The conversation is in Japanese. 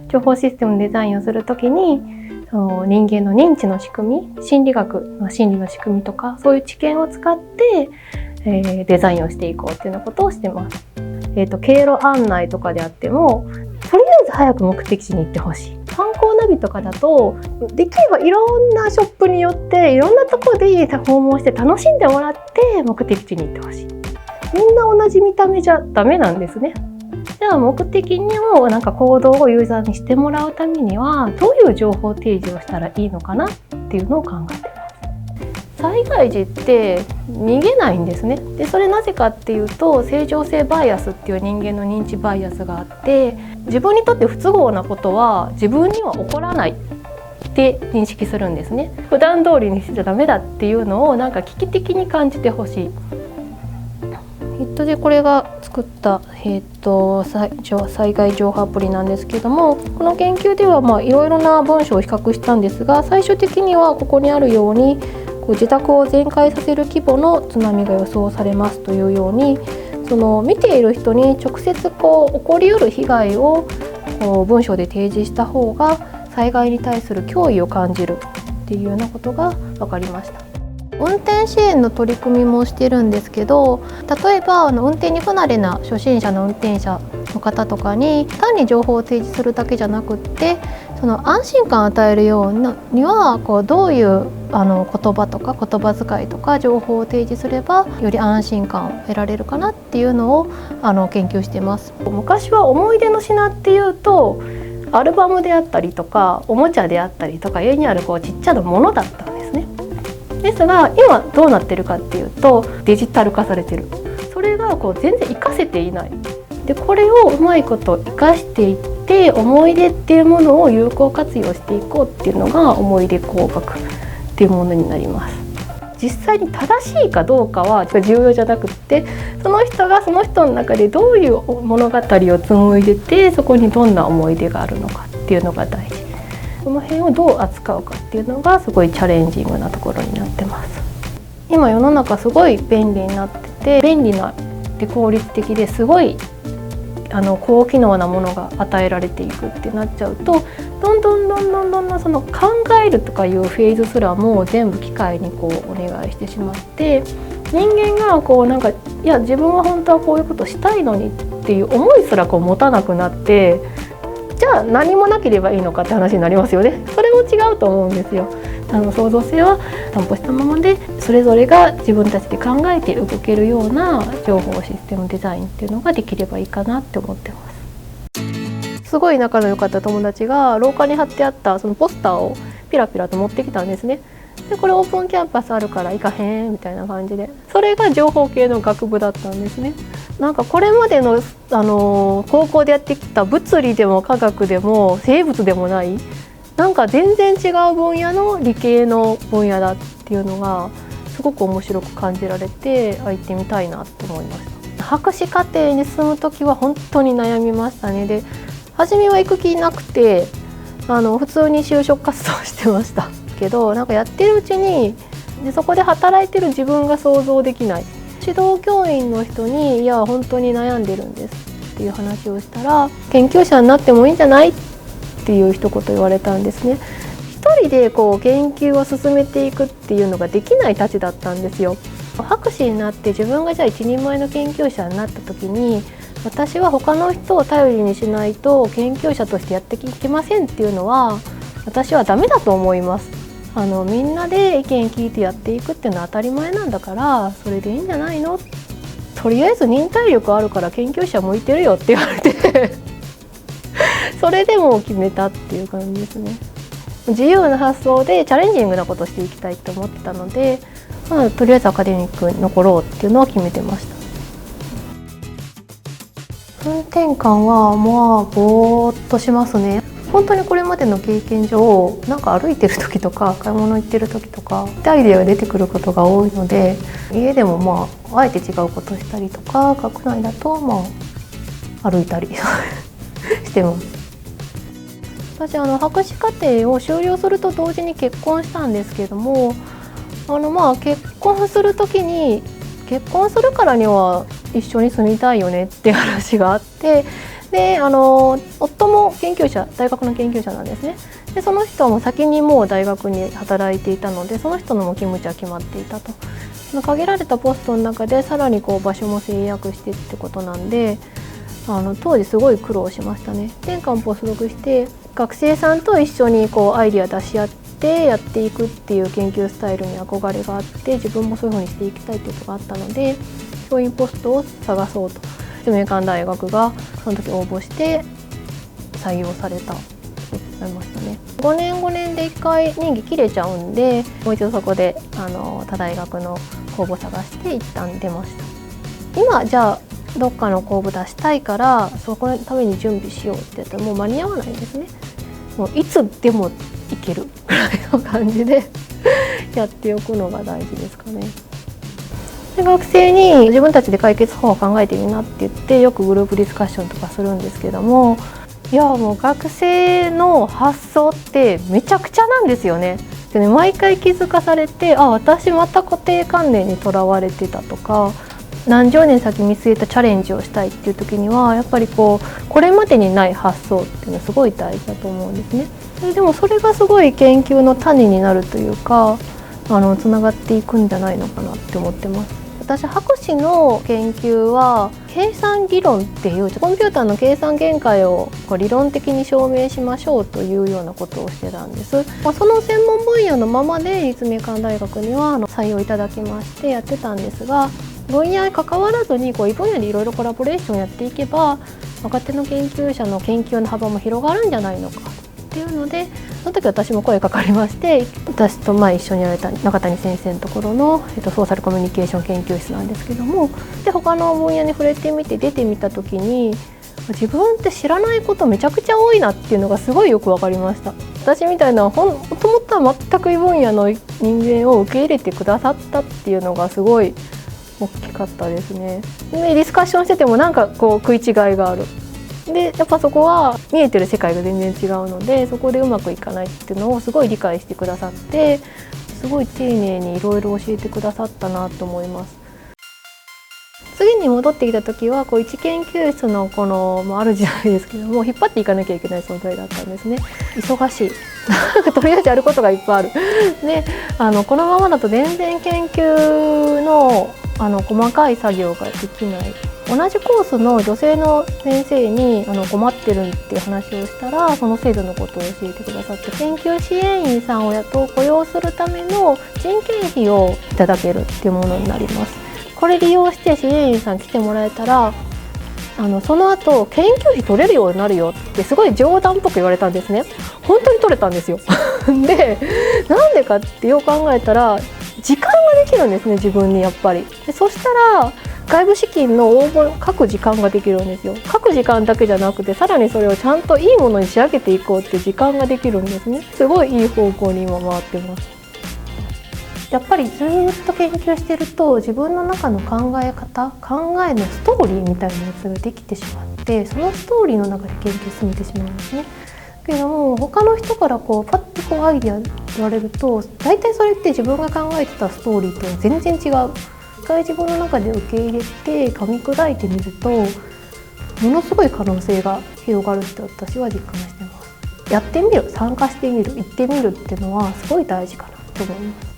情報システムデザインをするときにその人間の認知の仕組み、心理学の心理の仕組みとかそういう知見を使って、デザインをしていこうっていうようなことをしてます。経路案内とかであってもとりあえず早く目的地に行ってほしい。観光ナビとかだとできればいろんなショップによっていろんなところで訪問して楽しんでもらって目的地に行ってほしい。みんな同じ見た目じゃダメなんですね。では目的にもなんか行動をユーザーにしてもらうためにはどういう情報提示をしたらいいのかなっていうのを考えてます。災害時って逃げないんですね。でそれなぜかっていうと正常性バイアスっていう人間の認知バイアスがあって自分にとって不都合なことは自分には起こらないって認識するんですね。普段通りにしちゃダメだっていうのをなんか危機的に感じてほしい。でこれが作った、災害情報アプリなんですけどもこの研究ではいろいろな文章を比較したんですが最終的にはここにあるように自宅を全壊させる規模の津波が予想されますというようにその見ている人に直接起こりうる被害を文章で提示した方が災害に対する脅威を感じるっていうようなことが分かりました。運転支援の取り組みもしてるんですけど例えば運転に不慣れな初心者の運転者の方とかに単に情報を提示するだけじゃなくってその安心感を与えるようにはどういう言葉とか言葉遣いとか情報を提示すればより安心感を得られるかなっていうのを研究しています。昔は思い出の品っていうとアルバムであったりとかおもちゃであったりとか家にあるちっちゃなものだったんですね。ですが今どうなってるかっていうとデジタル化されてる。それが全然活かせていない。でこれをうまいこと活かしていって思い出っていうものを有効活用していこうっていうのが思い出工学っていうものになります。実際に正しいかどうかは重要じゃなくってその人がその人の中でどういう物語を紡いでてそこにどんな思い出があるのかっていうのが大事。この辺をどう扱うかっていうのがすごいチャレンジングなところになってます。今世の中すごい便利になってて便利なで効率的ですごい高機能なものが与えられていくってなっちゃうとどんどんその考えるとかいうフェーズすらも全部機械にお願いしてしまって人間がなんかいや自分は本当はこういうことしたいのにっていう思いすら持たなくなってじゃあ何もなければいいのかって話になりますよね。それも違うと思うんですよ。創造性は担保したままでそれぞれが自分たちで考えて動けるような情報システムデザインっていうのができればいいかなって思ってます。すごい仲の良かった友達が廊下に貼ってあったそのポスターをピラピラと持ってきたんですね。でこれオープンキャンパスあるから行かへんみたいな感じでそれが情報系の学部だったんですね。なんかこれまでの、高校でやってきた物理でも科学でも生物でもないなんか全然違う分野の理系の分野だっていうのがすごく面白く感じられて行ってみたいなと思いました。博士課程に進む時は本当に悩みましたね。で初めは行く気なくて普通に就職活動してましたけどなんかやってるうちにそこで働いてる自分が想像できない。指導教員の人にいや本当に悩んでるんですっていう話をしたら研究者になってもいいんじゃないっていう一言言われたんですね。一人で研究を進めていくっていうのができないたちだったんですよ。博士になって自分がじゃあ一人前の研究者になった時に私は他の人を頼りにしないと研究者としてやっていけませんっていうのは私はダメだと思います。みんなで意見聞いてやっていくっていうのは当たり前なんだからそれでいいんじゃないの。とりあえず忍耐力あるから研究者向いてるよって言われてそれでも決めたっていう感じですね。自由な発想でチャレンジングなことをしていきたいと思ってたので、とりあえずアカデミックに残ろうっていうのは決めてました。運転感はぼーっとしますね。本当にこれまでの経験上なんか歩いてる時とか買い物行ってる時とかアイデアが出てくることが多いので家でもあえて違うことしたりとか学内だと歩いたりしてます。私博士課程を修了すると同時に結婚したんですけども結婚する時に結婚するからには一緒に住みたいよねっていう話があってで夫も大学の研究者なんですね。でその人も先にもう大学に働いていたので、その人のも勤務地は決まっていたと。限られたポストの中でさらに場所も制約してってことなんで、当時すごい苦労しましたね。1年間ポスドクして学生さんと一緒にアイデア出し合ってやっていくっていう研究スタイルに憧れがあって、自分もそういうふうにしていきたいっていうことがあったので、教員ポストを探そうと立命館大学がその時応募して採用されたと思いましたね。5年で1回任期切れちゃうんで、もう一度そこで他大学の公募探して一旦出ました。今じゃあどっかの公募出したいからそこのために準備しようってやったらもう間に合わないんですね。もういつでもいけるぐらいの感じでやっておくのが大事ですかね。で学生に自分たちで解決法を考えてみなって言ってよくグループディスカッションとかするんですけども、いやもう学生の発想ってめちゃくちゃなんですよね。でね、毎回気づかされて、私また固定観念にとらわれてたとか、何十年先見据えたチャレンジをしたいっていう時にはやっぱりこれまでにない発想っていうのはすごい大事だと思うんですね。でもそれがすごい研究の種になるというかつながっていくんじゃないのかなって思ってます。私博士の研究は計算理論っていうコンピューターの計算限界を理論的に証明しましょうというようなことをしてたんです。その専門分野のままで立命館大学には採用いただきましてやってたんですが、分野に関わらずに異分野でいろいろコラボレーションやっていけば若手の研究者の研究の幅も広がるんじゃないのかっていうので、その時私も声かかりまして、私と一緒にやられた中谷先生のところの、ソーシャルコミュニケーション研究室なんですけども、で他の分野に触れてみて出てみた時に自分って知らないことめちゃくちゃ多いなっていうのがすごいよく分かりました。私みたいなもともとは全く異分野の人間を受け入れてくださったっていうのがすごい大きかったですね。でディスカッションしててもなんか食い違いがある。でやっぱそこは見えてる世界が全然違うので、そこでうまくいかないっていうのをすごい理解してくださって、すごい丁寧にいろいろ教えてくださったなと思います。次に戻ってきた時は一研究室の主じゃないですけども引っ張っていかなきゃいけない存在だったんですね。忙しいとりあえずやることがいっぱいあるでこのままだと全然研究の細かい作業ができない。同じコースの女性の先生に困ってるっていう話をしたら、その制度のことを教えてくださって、研究支援員さんを雇用するための人件費をいただけるっていうものになります。これ利用して支援員さん来てもらえたらその後研究費取れるようになるよってすごい冗談っぽく言われたんですね。本当に取れたんですよでなんでかってよく考えたら時間ができるんですね、自分にやっぱり。でそしたら外部資金の応募書く時間ができるんですよ。書く時間だけじゃなくてさらにそれをちゃんといいものに仕上げていこうっていう時間ができるんですね。すごいいい方向に今回ってます。やっぱりずっと研究してると自分の中の考えのストーリーみたいなやつができてしまって、そのストーリーの中で研究進めてしまうんですね。けども他の人からパッとアイディア言われると大体それって自分が考えてたストーリーと全然違う。一回自分の中で受け入れて噛み砕いてみるとものすごい可能性が広がるって私は実感してます。やってみる、参加してみる、行ってみるっていうのはすごい大事かなと思います。